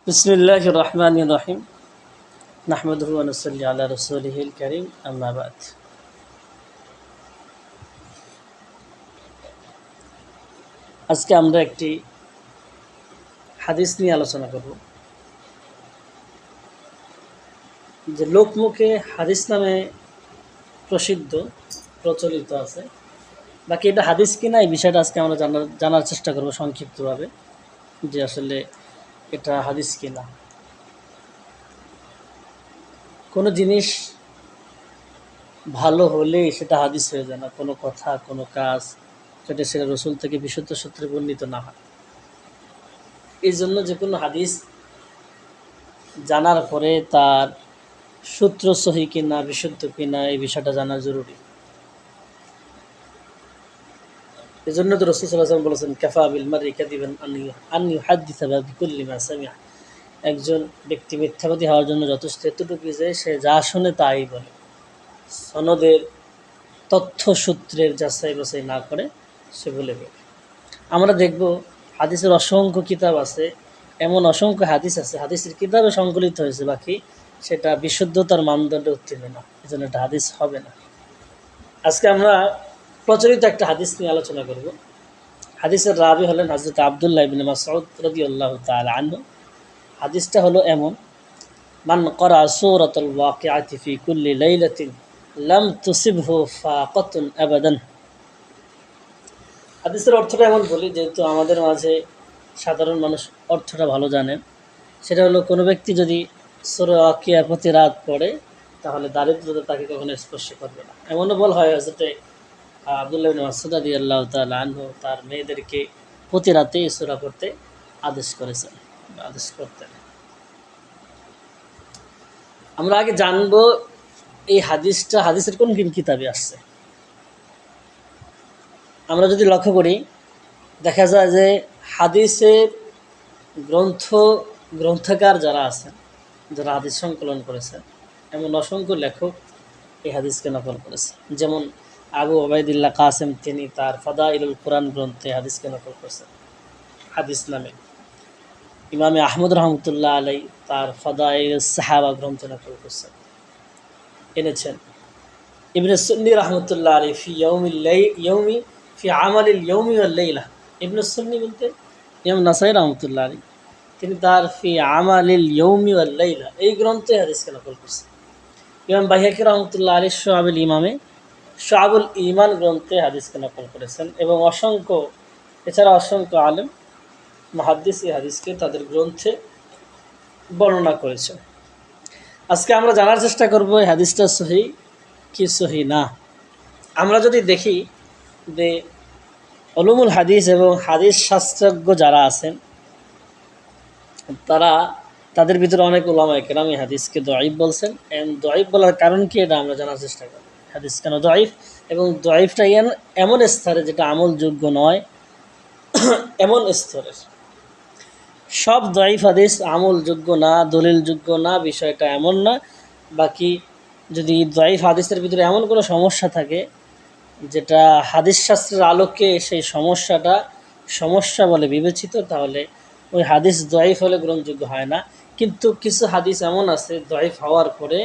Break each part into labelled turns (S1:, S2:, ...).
S1: বিসমিল্লাহির রহমানির রহিম। নাহমাদুহু ওয়া নুসাল্লি আলা রাসূলিহিল কারীম, আম্মা বা'দ। আজকে আমরা একটি হাদিস নিয়ে আলোচনা করব, যে লোকমুখে হাদিস নামে প্রচলিত আছে। বাকি এটা হাদিস কিনা এই বিষয়টা আজকে আমরা জানার চেষ্টা করব সংক্ষিপ্তভাবে, যে আসলে এটা হাদিস কিনা। কোনো জিনিস ভালো হলেই সেটা হাদিস হয়ে যায় না, কোনো কথা কোনো কাজ যদি সেটা রসুল থেকে বিশুদ্ধ সূত্রে বর্ণিত না হয়। এই জন্য যে কোনো হাদিস জানার পরে তার সূত্র সহি কিনা বিশুদ্ধ কিনা এই বিষয়টা জানা জরুরি। এই জন্য তো রাসূল সাল্লাল্লাহু আলাইহি ওয়াসাল্লাম বলেছেন, কাফা বিল মারই কাযিবান আন ইউহাদ্দিসা বিকুল্লি মা সামিআ। একজন ব্যক্তি মিথ্যাবাদী হওয়ার জন্য যথেষ্ট এতটুকু যে সে যা শুনে তাই বলে, সনদের তথ্য সূত্রের যাচাই বাছাই না করে সে বলে ফেলে। আমরা দেখব হাদিসের অসংখ্য কিতাব আছে, এমন অসংখ্য হাদিস আছে হাদিসের কিতাবে সংকলিত হয়েছে, বাকি সেটা বিশুদ্ধতার মানদণ্ডে উত্তীর্ণ না, এই জন্য এটা হাদিস হবে না। আজকে আমরা প্রচলিত একটা হাদিস নিয়ে আলোচনা করব। হাদিসের রাবি হলেন হযরত আব্দুল্লাহ ইবনে মাসউদ রাদিয়াল্লাহু তাআলা আনহু। হাদিসটা হলো এমন, মান ক্বারা সূরাতুল ওয়াকিআতি ফি কুল্লি লাইলাতিন লাম তুসিবহু ফাকাতুন আবাদান। হাদিসের অর্থটা এমন বলি, যেহেতু আমাদের মাঝে সাধারণ মানুষ অর্থটা ভালো জানেন। সেটা হলো, কোনো ব্যক্তি যদি সূরা ওয়াকিয়া প্রতি রাত পড়ে তাহলে দারিদ্রতা তাকে কখনো স্পর্শ করবে না। এমনও বল হয় হযরত আব্দুল্লাহ ইবনে মাসউদ রাদিয়াল্লাহু তাআলা আনহু তার মেয়েদেরকে প্রতি রাতে এই সূরা পড়তে আদেশ করেছেন বা আদেশ করতেন। আমরা আগে জানবো এই হাদিসটা হাদিসের কোন কিতাবে আসছে। আমরা যদি লক্ষ্য করি, দেখা যায় যে হাদিসের গ্রন্থকার যারা আছেন, যারা হাদিস সংকলন করেছেন, এমন অসংখ্য লেখক এই হাদিসকে নকল করেছে। যেমন আবু ওবায়দুল্লাহ কাসেম, তিনি তার ফাদাইলুল কুরআন গ্রন্থে হাদিসকে নকল করেছেন হাদিস নামে। ইমামে আহমদ রহমতুল্লাহ আলাই তার ফাদাইলুস সাহাবা গ্রন্থে নকল করেছেন, এনেছেন। ইবনে সুন্নি রহমতুল্লাহ আলাই ফি আমালিল ইয়ৌমি ওয়াল লাইলা। ইবনে সুন্নি বলতে ইমাম নাসাই রহমতুল্লাহ আলাই, তিনি তার ফি আমালিল ইয়ৌমি ওয়াল লাইলা এই গ্রন্থে হাদিসকে নকল করছেন। ইমাম বাইহাকি রহমতুল্লাহ আলী শুআবুল ঈমান গ্রন্থে হাদিসকে নকল করেছেন, এবং এছাড়া অসংখ্য আলেম মুহাদ্দিস এই হাদিসকে তাদের গ্রন্থে বর্ণনা করেছেন। আজকে আমরা জানার চেষ্টা করব এই হাদিসটা সহি কি সহি না। আমরা যদি দেখি যে উলুমুল হাদিস এবং হাদিস শাস্ত্রজ্ঞ যারা আছেন, তাদের ভিতরে অনেক উলামায়ে কেরাম এই হাদিসকে দঈফ বলছেন। দঈফ বলার কারণ কি, এটা আমরা জানার চেষ্টা করব। হাদিস কেন দঈফ, এবং দঈফটা এমন স্তরে যেটা আমলযোগ্য নয়, এমন স্তরের। সব দঈফ হাদিস আমলযোগ্য না, দলিলযোগ্য না, বিষয়টা এমন না। বাকি যদি দঈফ হাদিসের ভিতরে এমন কোনো সমস্যা থাকে যেটা হাদিস শাস্ত্রের আলোকে সেই সমস্যা বলে বিবেচিত, তাহলে ওই হাদিস দঈফ হলে গ্রহণযোগ্য হয় না। কিন্তু কিছু হাদিস এমন আছে দঈফ হওয়ার পরে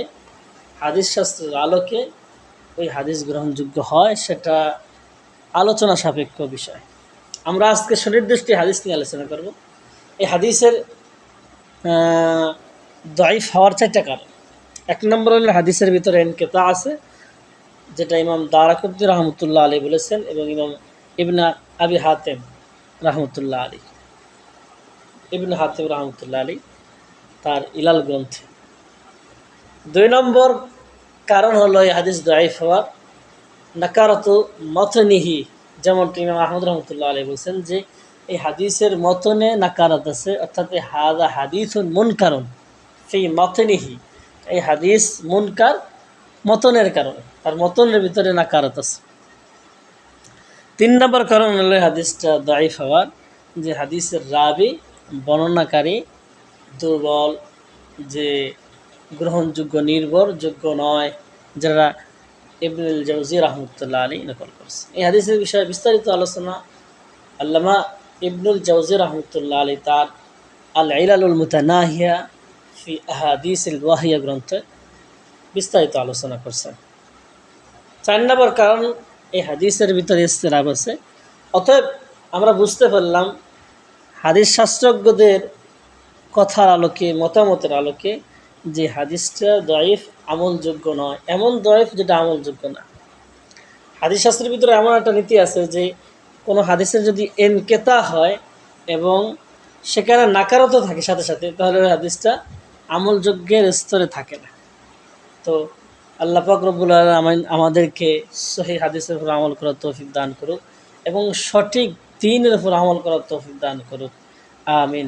S1: হাদিস শাস্ত্রের আলোকে ওই হাদিস গ্রহণযোগ্য হয়, সেটা আলোচনা সাপেক্ষ বিষয়। আমরা আজকে সুনির্দিষ্ট হাদিস নিয়ে আলোচনা করব। এই হাদিসের দঈফ হওয়ার 4টা কারণ। 1 নম্বর হলো হাদিসের ভিতরে ইনকিতা আছে, যেটা ইমাম দারাকুতনি রহমতুল্লাহ আলী বলেছেন, এবং ইমাম ইবনে আবি হাতেম রহমতুল্লাহ আলী তার ইলাল গ্রন্থে। 2 নম্বর কারণ হলো এই হাদিস দঈফ হওয়ার নাকারাতু মতনিহি, যেমনটি ইমাম আহমদ রহমতুল্লাহ আলী বলছেন যে এই হাদিসের মতনে নাকারাত আছে, অর্থাৎ হাদা হাদিসুন মুনকারুন ফি মতনিহি। এই হাদিস মুনকার মতনের কারণে, তার মতনের ভিতরে নাকারাত আছে। 3 নম্বর কারণ হলো হাদিসটা দঈফ হওয়ার, যে হাদিসের রাবি বর্ণনাকারী দুর্বল, যে গ্রহণযোগ্য নির্ভরযোগ্য নয়, যারা ইবনুল জাওজি রহমতুল্লাহ আলী নকল করছে। এই হাদিসের বিষয়ে বিস্তারিত আলোচনা আল্লামা ইবনুল জাওজি রহমতুল্লাহ আলী তার আল ইলালুল মুতানাহিয়া ফি আহাদিসিল ওয়াহিয়া গ্রন্থে বিস্তারিত আলোচনা করছেন। 4 নম্বর কারণ, এই হাদিসের ভিতরে ইসতিলাফ আছে। অতএব আমরা বুঝতে পারলাম হাদিস শাস্ত্রজ্ঞদের কথার আলোকে, মতামতের আলোকে, যে হাদিসটা দয়ীফ, আমলযোগ্য নয়, এমন দয়ীফ যেটা আমলযোগ্য না। হাদিস শাস্ত্রের ভিতরে এমন একটা নীতি আছে যে কোনো হাদিসের যদি এনকেতা হয় এবং সেখানে নাকারত থাকে সাথে সাথে, তাহলে ওই হাদিসটা আমলযোগ্যের স্তরে থাকে না। তো আল্লাহ পাক রব্বুল আলামিন আমাদেরকে সহিহ হাদিসের উপর আমল করার তৌফিক দান করুক এবং সঠিক দ্বীনের উপর আমল করার তৌফিক দান করুক। আমিন।